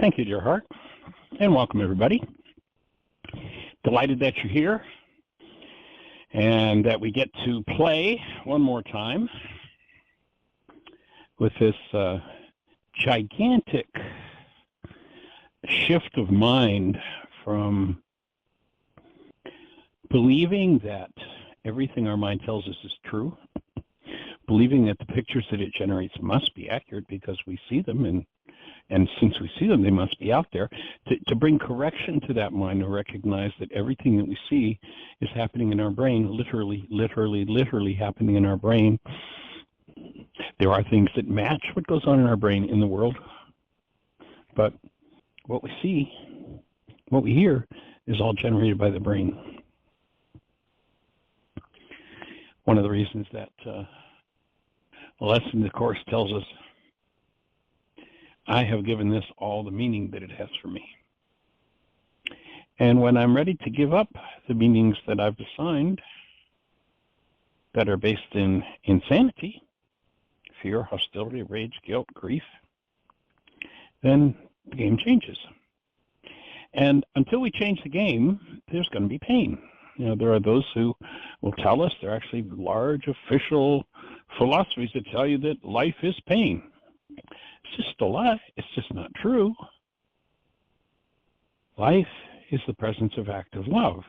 Thank you, dear heart, and welcome everybody. Delighted that you're here and that we get to play one more time with this gigantic shift of mind from believing that everything our mind tells us is true, believing that the pictures that it generates must be accurate because we see them, and since we see them, they must be out there, to bring correction to that mind and recognize that everything that we see is happening in our brain, literally happening in our brain. There are things that match what goes on in our brain in the world, but what we see, what we hear, is all generated by the brain. One of the reasons that the lesson the Course tells us, I have given this all the meaning that it has for me. And when I'm ready to give up the meanings that I've assigned that are based in insanity, fear, hostility, rage, guilt, grief, then the game changes. And until we change the game, there's going to be pain. You know, there are those who will tell us, there are actually large official philosophies that tell you that life is pain. It's just a lie. It's just not true. Life is the presence of active love.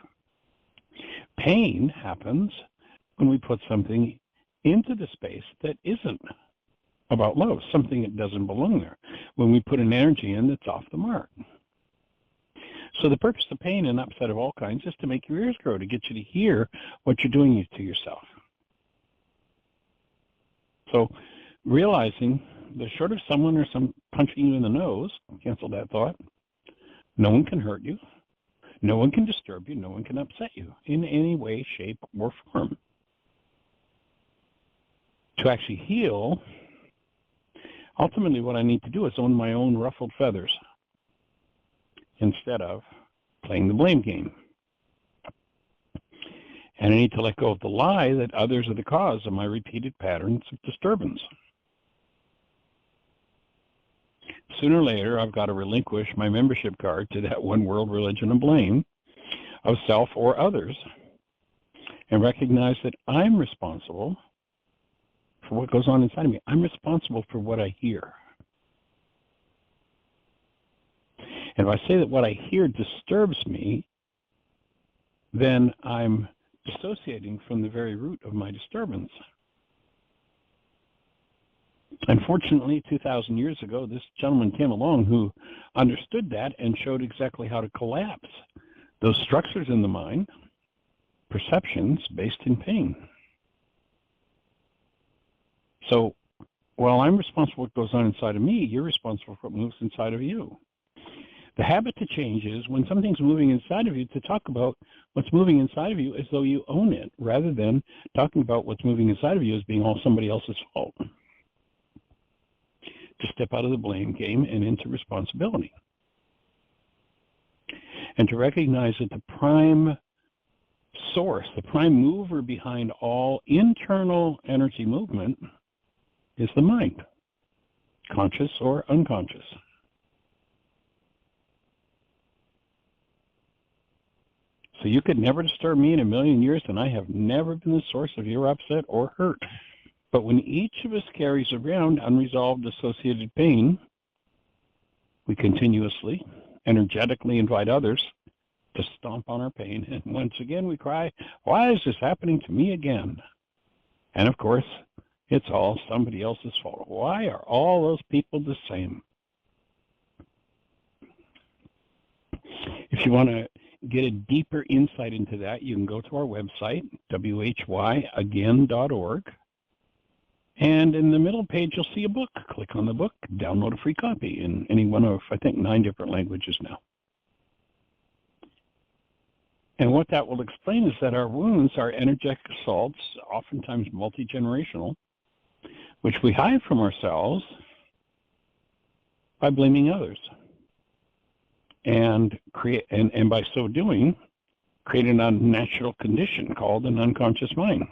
Pain happens when we put something into the space that isn't about love, something that doesn't belong there, when we put an energy in that's off the mark. So the purpose of pain and upset of all kinds is to make your ears grow, to get you to hear what you're doing to yourself. So realizing that short of someone or some punching you in the nose, cancel that thought, no one can hurt you, no one can disturb you, no one can upset you in any way, shape, or form. To actually heal, ultimately what I need to do is own my own ruffled feathers instead of playing the blame game. And I need to let go of the lie that others are the cause of my repeated patterns of disturbance. Sooner or later, I've got to relinquish my membership card to that one world religion of blame of self or others and recognize that I'm responsible for what goes on inside of me. I'm responsible for what I hear. And if I say that what I hear disturbs me, then I'm dissociating from the very root of my disturbance. Unfortunately, 2,000 years ago, this gentleman came along who understood that and showed exactly how to collapse those structures in the mind, perceptions based in pain. So while I'm responsible for what goes on inside of me, you're responsible for what moves inside of you. The habit to change is when something's moving inside of you to talk about what's moving inside of you as though you own it, rather than talking about what's moving inside of you as being all somebody else's fault. To step out of the blame game and into responsibility. And to recognize that the prime source, the prime mover behind all internal energy movement is the mind, conscious or unconscious. So you could never disturb me in a million years, and I have never been the source of your upset or hurt. But when each of us carries around unresolved associated pain, we continuously, energetically invite others to stomp on our pain. And once again, we cry, why is this happening to me again? And of course, it's all somebody else's fault. Why are all those people the same? If you want to get a deeper insight into that, you can go to our website, whyagain.org. And in the middle page, you'll see a book. Click on the book, download a free copy in any one of, I think, 9 different languages now. And what that will explain is that our wounds are energetic assaults, oftentimes multi-generational, which we hide from ourselves by blaming others. And by so doing, create an unnatural condition called an unconscious mind.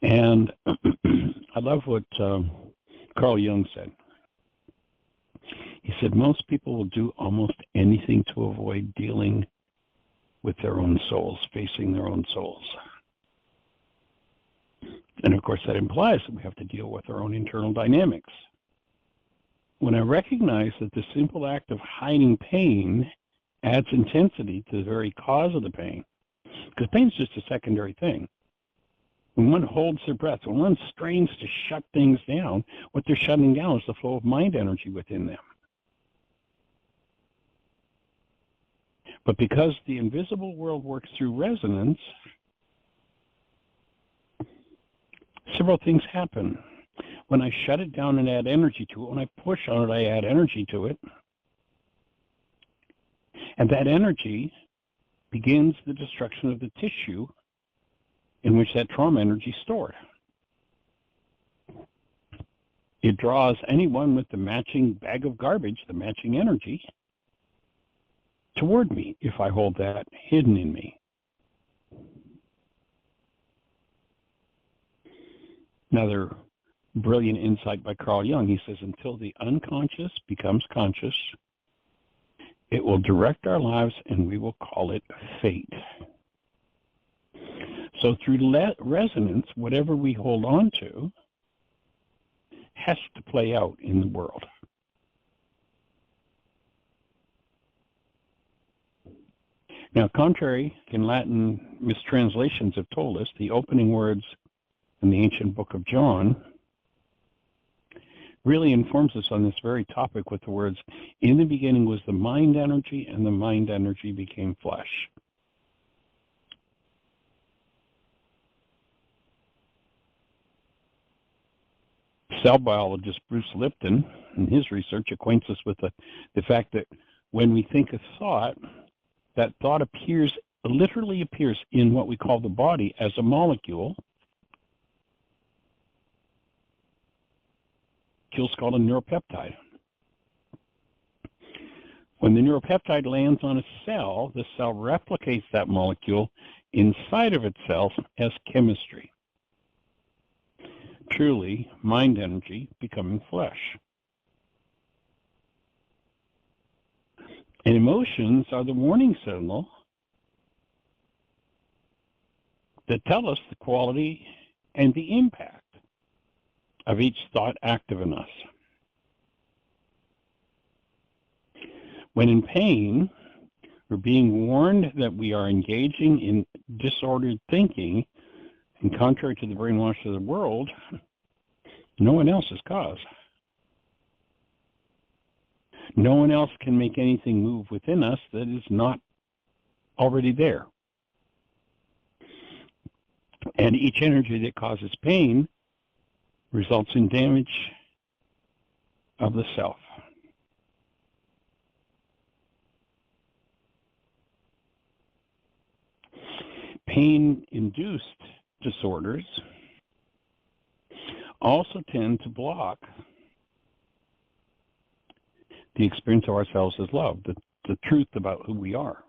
And I love what Carl Jung said. He said, most people will do almost anything to avoid dealing with their own souls, facing their own souls. And of course, that implies that we have to deal with our own internal dynamics. When I recognize that the simple act of hiding pain adds intensity to the very cause of the pain, because pain is just a secondary thing. When one holds their breath, when one strains to shut things down, what they're shutting down is the flow of mind energy within them. But because the invisible world works through resonance, several things happen. When I shut it down and add energy to it, when I push on it, I add energy to it. And that energy begins the destruction of the tissue in which that trauma energy is stored. It draws anyone with the matching bag of garbage, the matching energy, toward me if I hold that hidden in me. Another brilliant insight by Carl Jung. He says, until the unconscious becomes conscious, it will direct our lives and we will call it fate. So through resonance, whatever we hold on to has to play out in the world. Now, contrary, in Latin, mistranslations have told us the opening words in the ancient book of John really informs us on this very topic with the words, in the beginning was the mind energy, and the mind energy became flesh. Cell biologist Bruce Lipton, in his research, acquaints us with the fact that when we think a thought, that thought literally appears in what we call the body as a molecule. It's called a neuropeptide. When the neuropeptide lands on a cell, the cell replicates that molecule inside of itself as chemistry. Truly, mind energy becoming flesh. And emotions are the warning signal that tell us the quality and the impact of each thought active in us. When in pain, we're being warned that we are engaging in disordered thinking, and contrary to the brainwash of the world, no one else is cause. No one else can make anything move within us that is not already there. And each energy that causes pain results in damage of the self. Pain-induced disorders also tend to block the experience of ourselves as love, the truth about who we are.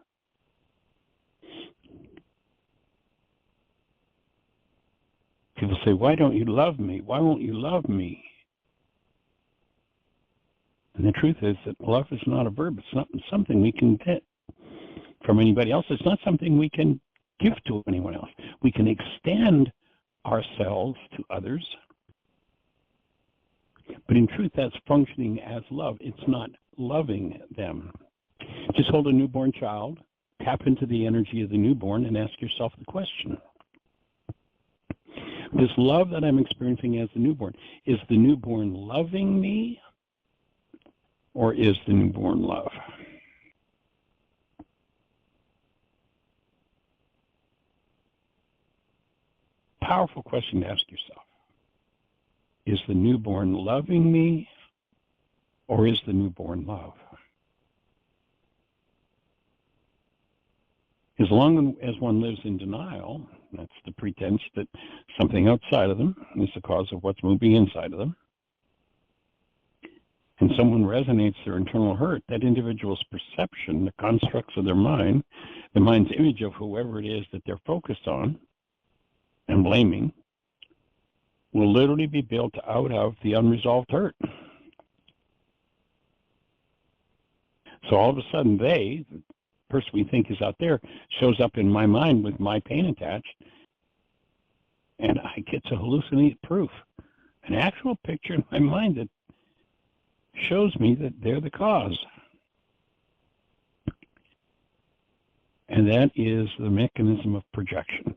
People say, why don't you love me? Why won't you love me? And the truth is that love is not a verb. It's not something we can get from anybody else. It's not something we can give to anyone else. We can extend ourselves to others, but in truth, that's functioning as love. It's not loving them. Just hold a newborn child, tap into the energy of the newborn, and ask yourself the question. This love that I'm experiencing as the newborn, is the newborn loving me, or is the newborn love? Powerful question to ask yourself. Is the newborn loving me, or is the newborn love? As long as one lives in denial, that's the pretense that something outside of them is the cause of what's moving inside of them, and someone resonates their internal hurt, that individual's perception, the constructs of their mind, the mind's image of whoever it is that they're focused on and blaming, will literally be built out of the unresolved hurt. So all of a sudden the person we think is out there, shows up in my mind with my pain attached, and I get to hallucinate proof, an actual picture in my mind that shows me that they're the cause. And that is the mechanism of projection.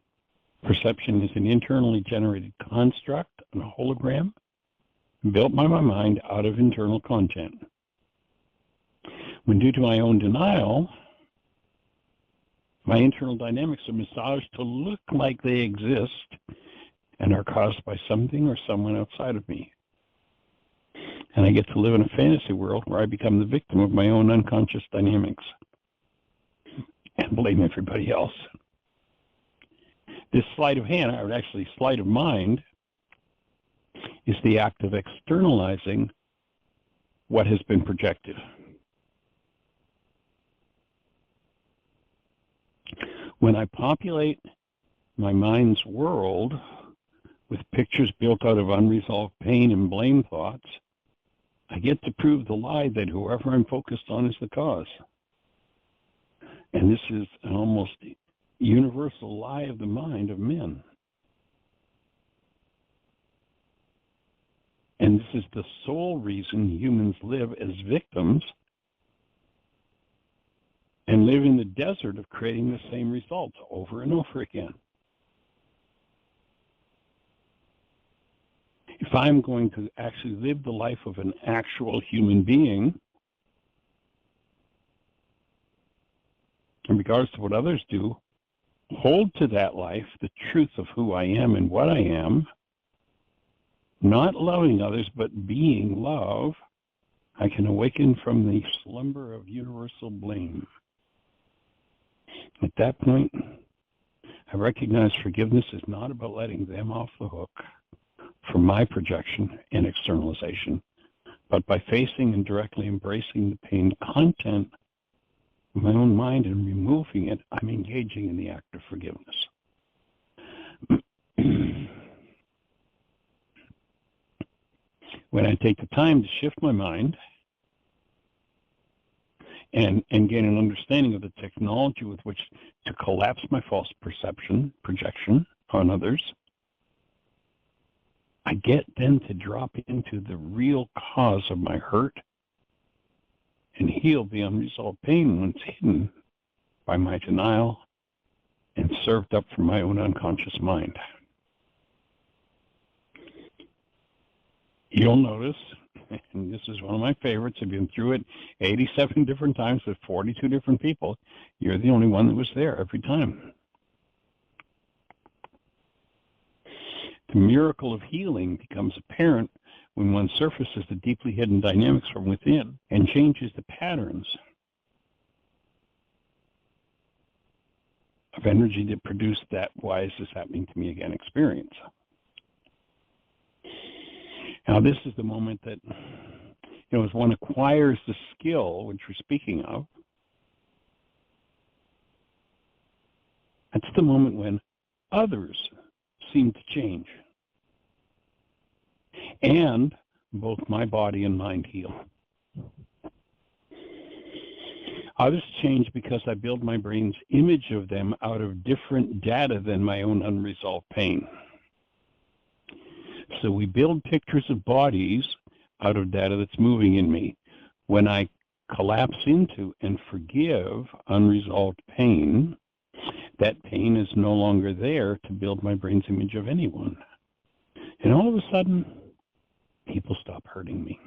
Perception is an internally generated construct, a hologram, built by my mind out of internal content. When due to my own denial, my internal dynamics are massaged to look like they exist and are caused by something or someone outside of me. And I get to live in a fantasy world where I become the victim of my own unconscious dynamics and blame everybody else. This sleight of hand, or actually sleight of mind, is the act of externalizing what has been projected. When I populate my mind's world with pictures built out of unresolved pain and blame thoughts, I get to prove the lie that whoever I'm focused on is the cause. And this is an almost universal lie of the mind of men. And this is the sole reason humans live as victims and live in the desert of creating the same results over and over again. If I'm going to actually live the life of an actual human being, in regards to what others do, hold to that life, the truth of who I am and what I am, not loving others, but being love, I can awaken from the slumber of universal blame. At that point, I recognize forgiveness is not about letting them off the hook for my projection and externalization, but by facing and directly embracing the pain content of my own mind and removing it, I'm engaging in the act of forgiveness. When I take the time to shift my mind and gain an understanding of the technology with which to collapse my false projection on others, I get then to drop into the real cause of my hurt and heal the unresolved pain once hidden by my denial and served up from my own unconscious mind. You'll notice, and this is one of my favorites, I've been through it 87 different times with 42 different people, you're the only one that was there every time. The miracle of healing becomes apparent when one surfaces the deeply hidden dynamics from within and changes the patterns of energy that produce that "why is this happening to me again" experience. Now, this is the moment that, as one acquires the skill, which we're speaking of, that's the moment when others seem to change. And both my body and mind heal. Others change because I build my brain's image of them out of different data than my own unresolved pain. So we build pictures of bodies out of data that's moving in me. When I collapse into and forgive unresolved pain, that pain is no longer there to build my brain's image of anyone. And all of a sudden, people stop hurting me.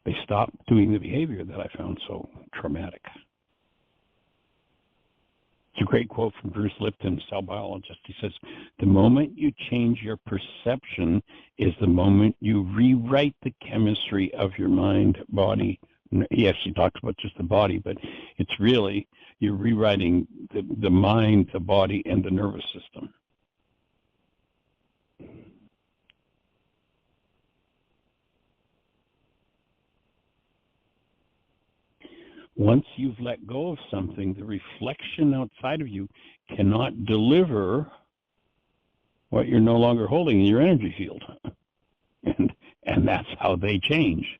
They stop doing the behavior that I found so traumatic. It's a great quote from Bruce Lipton, cell biologist. He says, "The moment you change your perception is the moment you rewrite the chemistry of your mind, body." He actually talks about just the body, but it's really, you're rewriting the mind, the body, and the nervous system. Once you've let go of something, the reflection outside of you cannot deliver what you're no longer holding in your energy field. And that's how they change.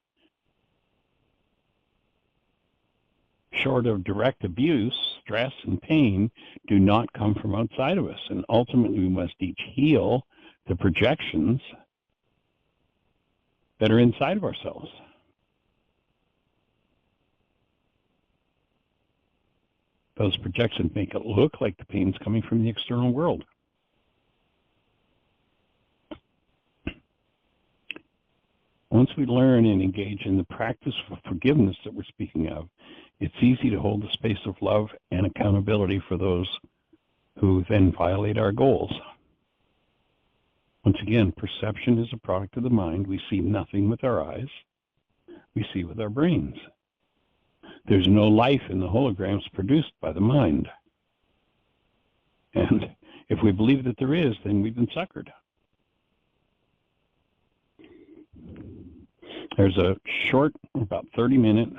Short of direct abuse, stress and pain do not come from outside of us. And ultimately, we must each heal the projections that are inside of ourselves. Those projections make it look like the pain's coming from the external world. Once we learn and engage in the practice of forgiveness that we're speaking of, it's easy to hold the space of love and accountability for those who then violate our goals. Once again, perception is a product of the mind. We see nothing with our eyes. We see with our brains. There's no life in the holograms produced by the mind. And if we believe that there is, then we've been suckered. There's a short, about 30-minute,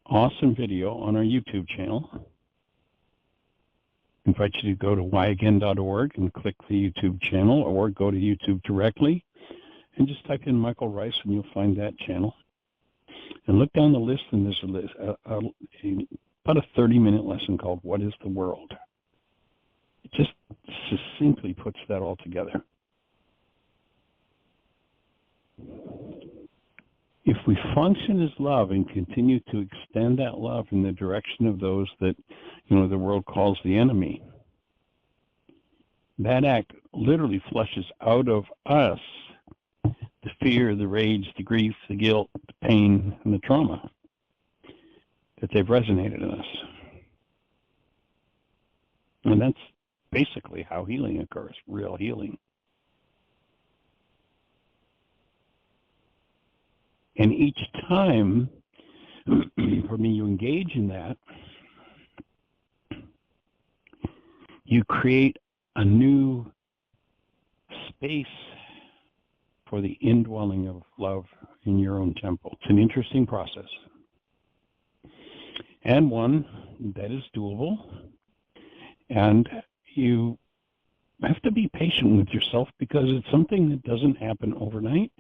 awesome video on our YouTube channel. I invite you to go to whyagain.org and click the YouTube channel, or go to YouTube directly and just type in Michael Rice and you'll find that channel. And look down the list, and there's a list, about a 30-minute lesson called What is the World? It just succinctly puts that all together. If we function as love and continue to extend that love in the direction of those that, the world calls the enemy, that act literally flushes out of us the fear, the rage, the grief, the guilt, the pain, and the trauma that they've resonated in us. And that's basically how healing occurs, real healing. And each time, for me, you engage in that, you create a new space for the indwelling of love in your own temple. It's an interesting process, and one that is doable. And you have to be patient with yourself, because it's something that doesn't happen overnight.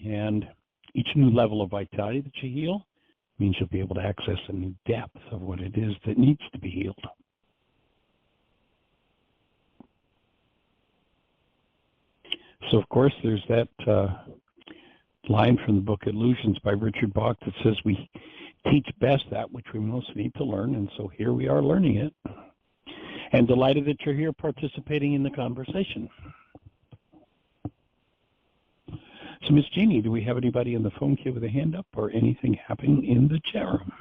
And each new level of vitality that you heal means you'll be able to access a new depth of what it is that needs to be healed. So, of course, there's that line from the book Illusions by Richard Bach that says we teach best that which we most need to learn. And so here we are learning it. And delighted that you're here participating in the conversation. So, Miss Jeannie, do we have anybody in the phone queue with a hand up, or anything happening in the chat room?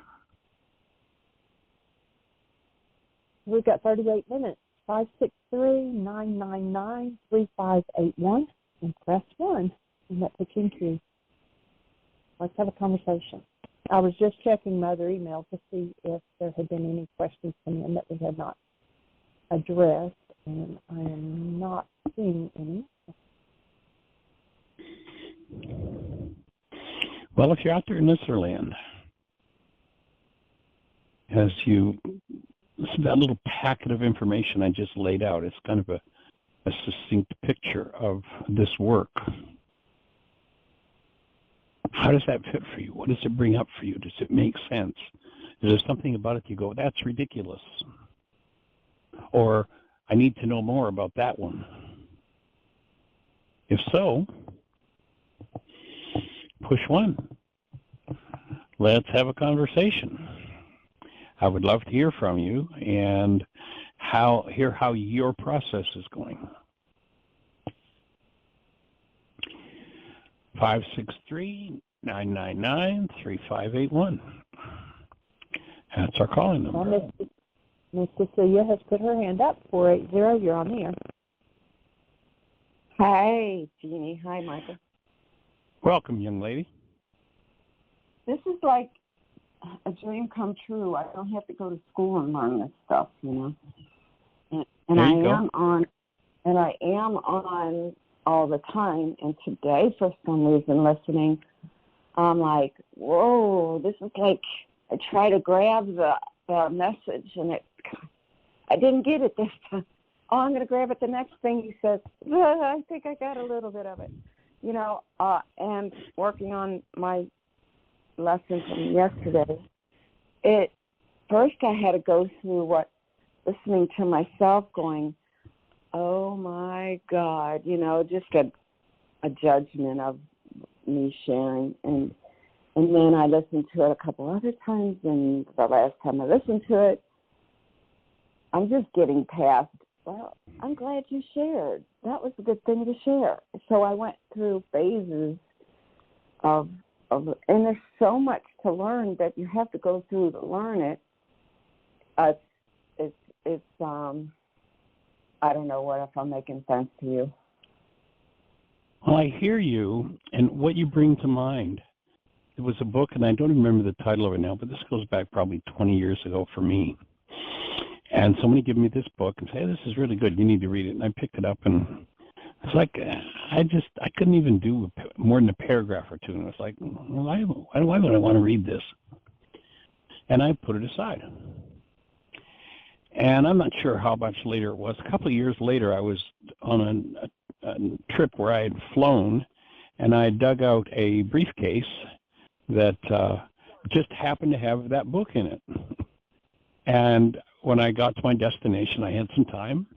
We've got 38 minutes. 563-999-3581 and press 1, and that puts you in queue. Let's have a conversation. I was just checking my other email to see if there had been any questions come in that we had not addressed, and I am not seeing any. Well, if you're out there in listener land, as you listen to that little packet of information I just laid out, it's kind of a succinct picture of this work. How does that fit for you? What does it bring up for you? Does it make sense? Is there something about it you go, that's ridiculous? Or, I need to know more about that one? If so, push 1. Let's have a conversation. I would love to hear from you and hear how your process is going. 563-999-3581. That's our calling number. Well, Miss Cecilia has put her hand up. 480, you're on the air. Hi, Jeannie. Hi, Michael. Welcome, young lady. This is like a dream come true. I don't have to go to school and learn this stuff, And I am on all the time. And today, for some reason, listening, I'm like, whoa, this is like I try to grab the message, and I didn't get it this time. Oh, I'm going to grab it the next thing he says. I think I got a little bit of it, and working on my lesson from yesterday, first I had to go through listening to myself going, oh my God, just a judgment of me sharing. And then I listened to it a couple other times, and the last time I listened to it, I'm just getting past, well, I'm glad you shared. That was a good thing to share. So I went through phases of and there's so much to learn that you have to go through to learn it. It's I don't know if I'm making sense to you. Well, I hear you, and what you bring to mind. It was a book, and I don't remember the title of it now, but this goes back probably 20 years ago for me. And somebody gave me this book and said, hey, this is really good. You need to read it. And I picked it up, and it's like I couldn't even do more than a paragraph or two. And it was like, why would I want to read this? And I put it aside. And I'm not sure how much later it was. A couple of years later, I was on a trip where I had flown, and I dug out a briefcase that just happened to have that book in it. And when I got to my destination, I had some time,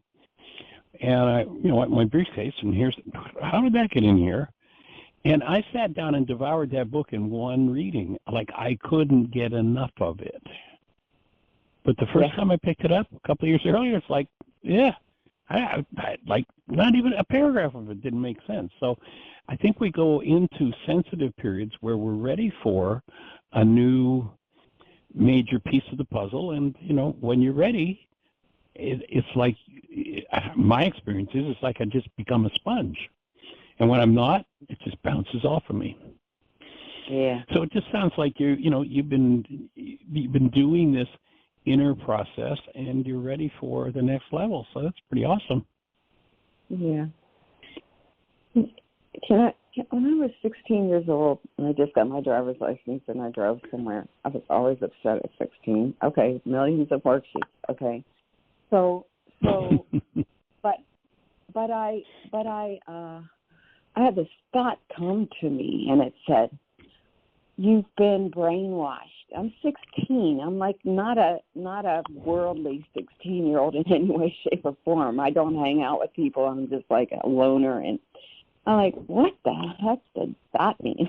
and I, went in my briefcase, and how did that get in here? And I sat down and devoured that book in one reading. Like, I couldn't get enough of it. But the first time I picked it up a couple of years earlier, it's like, I like not even a paragraph of it didn't make sense. So I think we go into sensitive periods where we're ready for a new major piece of the puzzle. And, when you're ready, it's like, my experience is it's like I just become a sponge. And when I'm not, it just bounces off of me. Yeah. So it just sounds like you've been doing this inner process, and you're ready for the next level. So that's pretty awesome. Yeah. When I was 16 years old, and I just got my driver's license, and I drove somewhere, I was always upset at 16. Okay, millions of worksheets. Okay, so, but I had this thought come to me, and it said, "You've been brainwashed." I'm 16. I'm like not a worldly 16-year-old in any way, shape, or form. I don't hang out with people. I'm just like a loner, and I'm like, what the heck did that mean?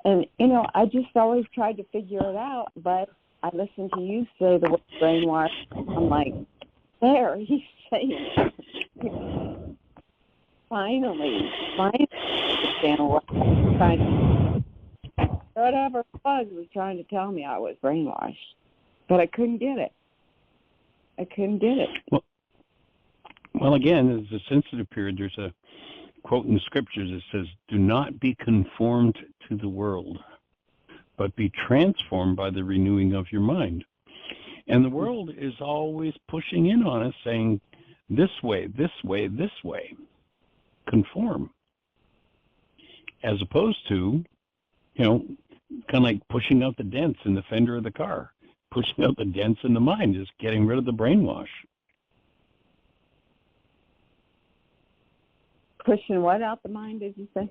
And I just always tried to figure it out. But I listened to you say the word brainwash. I'm like, there, he's saying it. Finally, understand what I'm trying to. Whatever it was trying to tell me I was brainwashed, but I couldn't get it. Well, again, as a sensitive period, there's a quote in the scriptures that says, "Do not be conformed to the world, but be transformed by the renewing of your mind." And the world is always pushing in on us, saying, "This way, this way, this way." Conform, as opposed to, kind of like pushing out the dents in the fender of the car, pushing out the dents in the mind, just getting rid of the brainwash. Pushing what out the mind, did you say?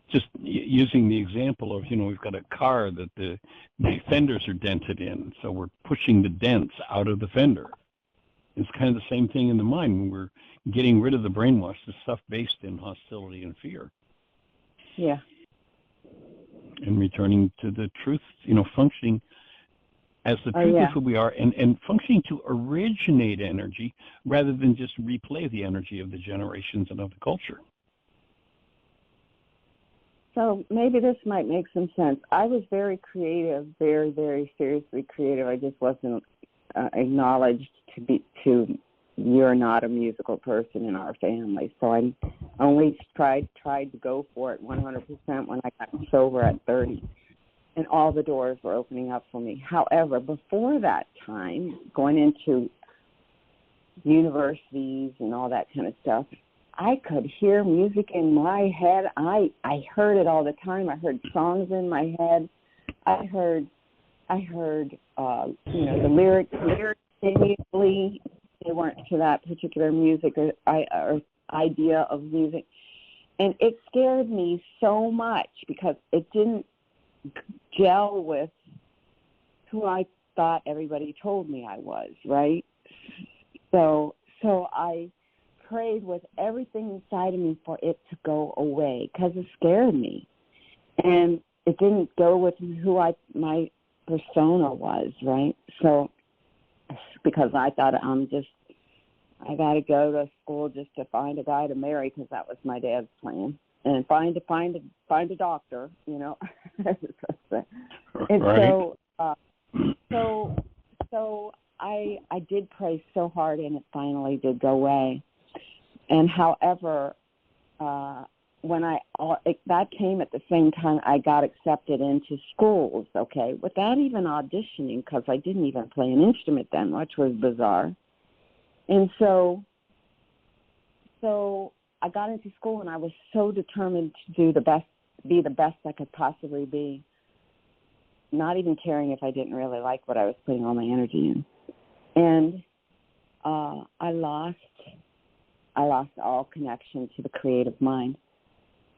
Just using the example of, we've got a car that the fenders are dented in, so we're pushing the dents out of the fender. It's kind of the same thing in the mind when we're getting rid of the brainwash, the stuff based in hostility and fear. Yeah. And returning to the truth, functioning as the truth of who we are, and functioning to originate energy rather than just replay the energy of the generations and of the culture. So maybe this might make some sense. I was very creative, very, very seriously creative. I just wasn't acknowledged to you're not a musical person in our family. So I only tried to go for it 100% when I got sober at 30. And all the doors were opening up for me. However, before that time, going into universities and all that kind of stuff, I could hear music in my head. I heard it all the time. I heard songs in my head. I heard I heard, the lyrics immediately. They weren't to that particular music or idea of music. And it scared me so much because it didn't gel with who I thought everybody told me I was, right? So I prayed with everything inside of me for it to go away because it scared me. And it didn't go with who my persona was, right? So because I thought I got to go to school just to find a guy to marry because that was my dad's plan, and find a doctor, And right. so I did pray so hard, and it finally did go away. And however, when that came at the same time I got accepted into schools, okay, without even auditioning because I didn't even play an instrument then, which was bizarre. And so I got into school, and I was so determined to be the best I could possibly be, not even caring if I didn't really like what I was putting all my energy in. And I lost all connection to the creative mind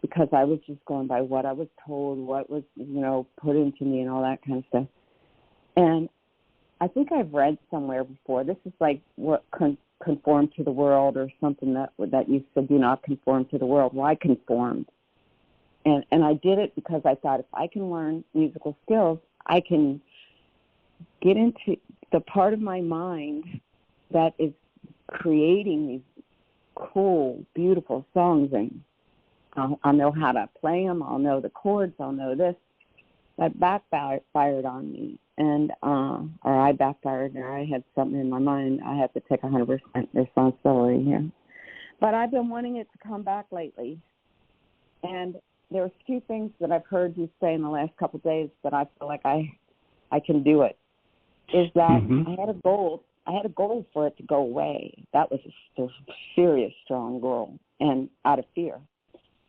because I was just going by what I was told, what was, put into me and all that kind of stuff. And I think I've read somewhere before, this is like what conform to the world or something that you said, do not conform to the world. Well, I conformed. And I did it because I thought if I can learn musical skills, I can get into the part of my mind that is creating these cool, beautiful songs, and I'll know how to play them. I'll know the chords. I'll know this. That backfired on me, or I backfired, or I had something in my mind. I have to take 100% responsibility here. But I've been wanting it to come back lately, and there are a few things that I've heard you say in the last couple of days that I feel like I can do it. Is that I had a goal. I had a goal for it to go away. That was a serious, strong goal, and out of fear.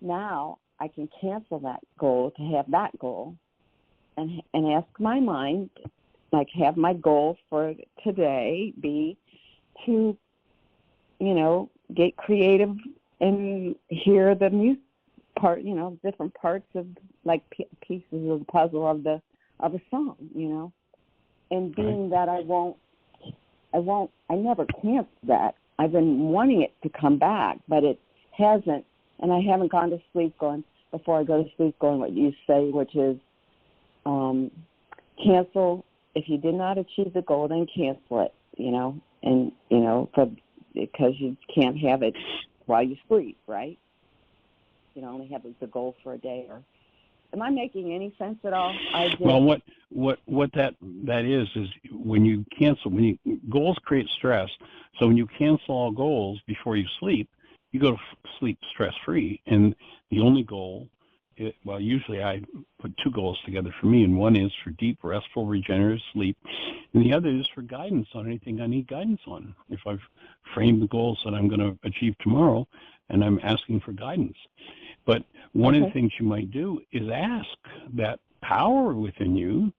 Now I can cancel that goal to have that goal, and ask my mind, like, have my goal for today be to, get creative and hear the music part, different parts of, like, pieces of the puzzle of a song, and being that I never canceled that. I've been wanting it to come back, but it hasn't, and I haven't gone to sleep before I go to sleep going what you say, which is, cancel. If you did not achieve the goal, then cancel it, because you can't have it while you sleep, right? You can only have the goal for a day. Or am I making any sense at all? Well, what that is when goals create stress. So when you cancel all goals before you sleep, you go to sleep stress-free. And the only goal, usually I put two goals together for me, and one is for deep, restful, regenerative sleep, and the other is for guidance on anything I need guidance on. If I've framed the goals that I'm going to achieve tomorrow, and I'm asking for guidance. But one of the things you might do is ask that power within you,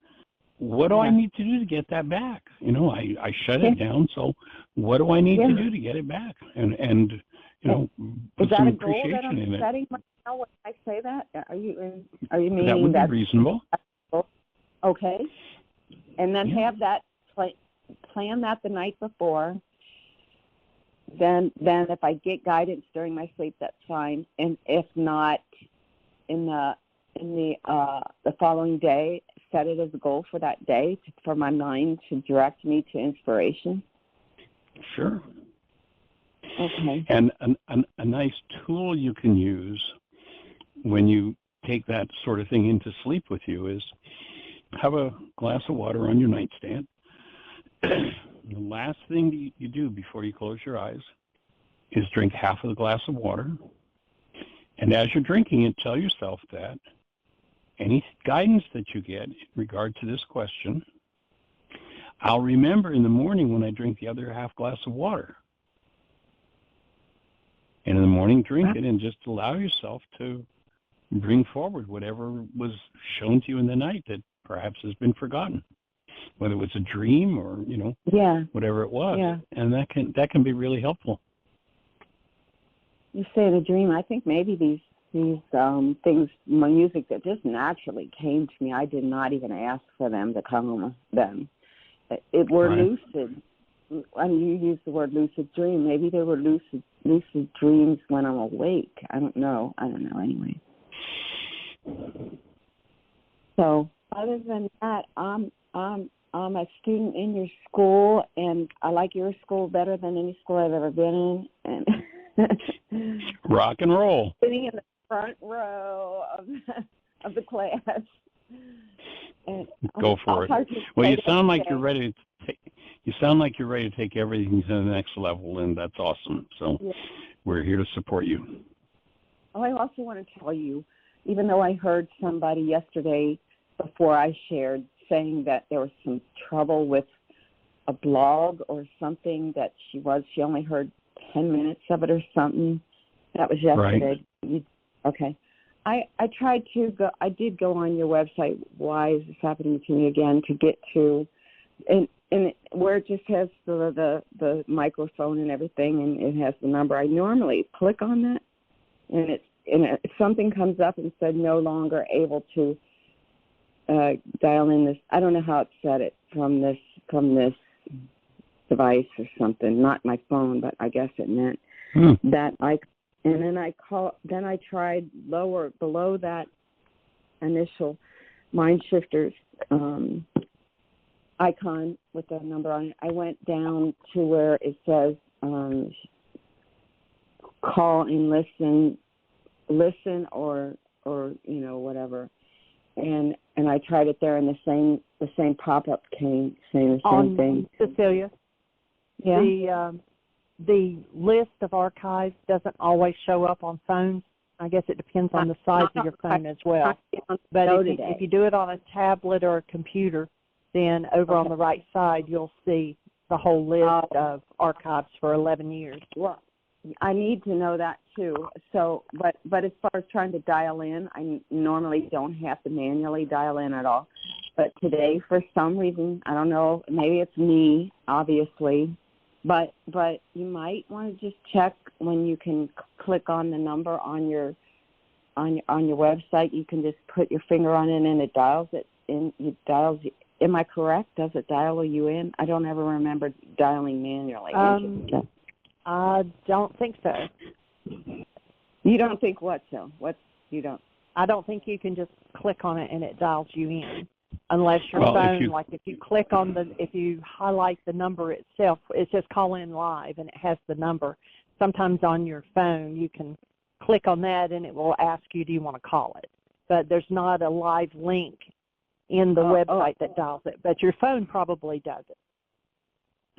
what do I need to do to get that back? I shut it down, so what do I need to do to get it back? And put some appreciation in it. Is that a goal that I'm setting now when I say that? Are you meaning that would be reasonable? Okay. And then have that plan that the night before. Then if I get guidance during my sleep, that's fine. And if not, in the following day, set it as a goal for that day for my mind to direct me to inspiration. Sure. Okay. And a nice tool you can use when you take that sort of thing into sleep with you is have a glass of water on your nightstand. The last thing you do before you close your eyes is drink half of the glass of water. And as you're drinking it, tell yourself that any guidance that you get in regard to this question, I'll remember in the morning when I drink the other half glass of water. And in the morning, drink it and just allow yourself to bring forward whatever was shown to you in the night that perhaps has been forgotten. whether it was a dream or whatever it was, and that can be really helpful. You say the dream. I think maybe these things, my music that just naturally came to me. I did not even ask for them to come. It were lucid. I mean, you used the word lucid dream. Maybe they were lucid dreams when I'm awake. I don't know anyway. So other than that, I'm a student in your school, and I like your school better than any school I've ever been in. And rock and roll. Sitting in the front row of the class. And go for it. Well, you sound like you're ready to take. You sound like you're ready to take everything to the next level, and that's awesome. So we're here to support you. Oh, I also want to tell you, even though I heard somebody yesterday before I shared saying that there was some trouble with a blog or something that she only heard 10 minutes of it or something. That was yesterday. Right. Okay. I tried to go. I did go on your website. Why is this happening to me again? To get to and where it just has the microphone and everything, and it has the number. I normally click on that, and something comes up and said no longer able to dial in this. I don't know how it said it from this device or something. Not my phone, but I guess it meant that I. And then I tried below that initial Mind Shifters icon with the number on it. I went down to where it says call and listen or whatever. And I tried it there, and the same pop-up came saying the same thing. Cecilia, the list of archives doesn't always show up on phones. I guess it depends on the size of your phone as well. But if you do it on a tablet or a computer, then over on the right side you'll see the whole list of archives for 11 years. Well, I need to know that too. So, but as far as trying to dial in, I normally don't have to manually dial in at all. But today, for some reason, I don't know, maybe it's me, obviously. But you might want to just check when you can click on the number on your website. You can just put your finger on it and it dials it in. It dials. Am I correct? Does it dial you in? I don't ever remember dialing manually. I don't think so. You don't think what so? What you don't? I don't think you can just click on it and it dials you in. Unless your phone, if you highlight the number itself, it says call in live and it has the number. Sometimes on your phone you can click on that and it will ask you, do you want to call it? But there's not a live link in the website that dials it. But your phone probably does it.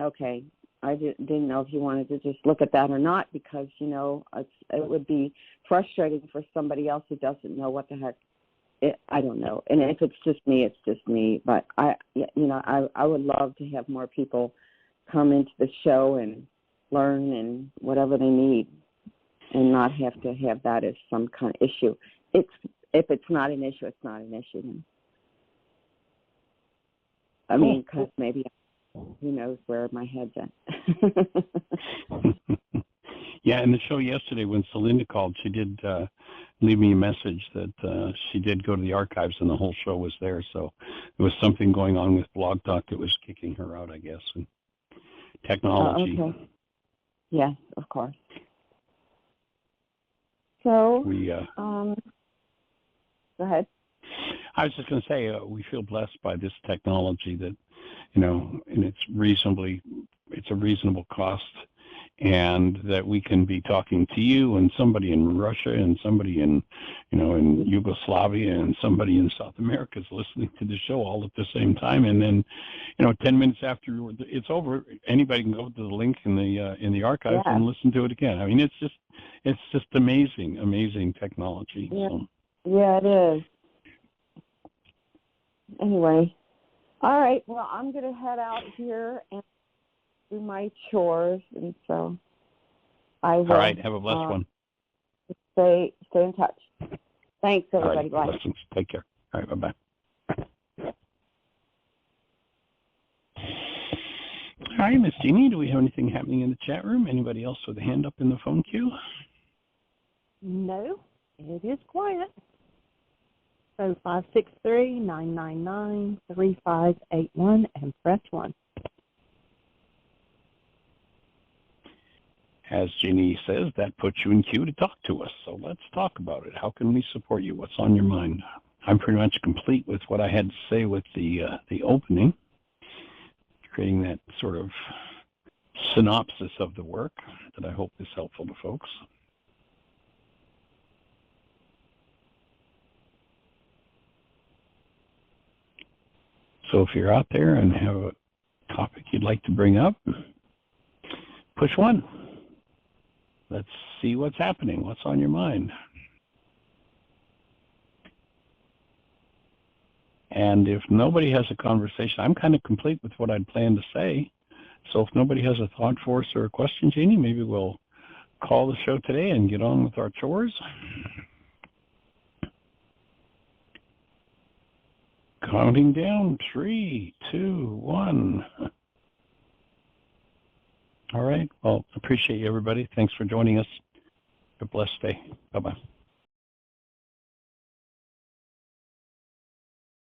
Okay. I didn't know if you wanted to just look at that or not, because, it would be frustrating for somebody else who doesn't know what the heck. I don't know. And if it's just me, it's just me. But I would love to have more people come into the show and learn and whatever they need, and not have to have that as some kind of issue. If it's not an issue, it's not an issue. Then. I mean, because maybe who knows where my head's at. Yeah, in the show yesterday when Celinda called, she did leave me a message that she did go to the archives and the whole show was there. So there was something going on with Blog Talk that was kicking her out, I guess. And technology. Okay. Yes, of course. So, go ahead. I was just going to say, we feel blessed by this technology that, and it's a reasonable cost, and that we can be talking to you and somebody in Russia and somebody in Yugoslavia and somebody in South America is listening to the show all at the same time. And then, 10 minutes after it's over, anybody can go to the link in the archives and listen to it again. I mean, it's just amazing technology. Yeah, so. Yeah, it is. Anyway, all right. Well, I'm going to head out here and do my chores, and so I will. All right. Have a blessed one. Stay in touch. Thanks, everybody. All right, Bye. blessings. Take care. All right. Bye-bye. right, Miss Jeannie, do we have anything happening in the chat room? Anybody else with a hand up in the phone queue? No, it is quiet. So 563-999-3581 and press 1. As Jeannie says, that puts you in queue to talk to us. So let's talk about it. How can we support you? What's on your mind? I'm pretty much complete with what I had to say with the opening, creating that sort of synopsis of the work that I hope is helpful to folks. So if you're out there and have a topic you'd like to bring up, push 1. Let's see what's happening, what's on your mind. And if nobody has a conversation, I'm kind of complete with what I'd planned to say. So if nobody has a thought for us or a question, Jeannie, maybe we'll call the show today and get on with our chores. Counting down, 3, 2, 1. All right. Well, appreciate you, everybody. Thanks for joining us. Have a blessed day. Bye-bye.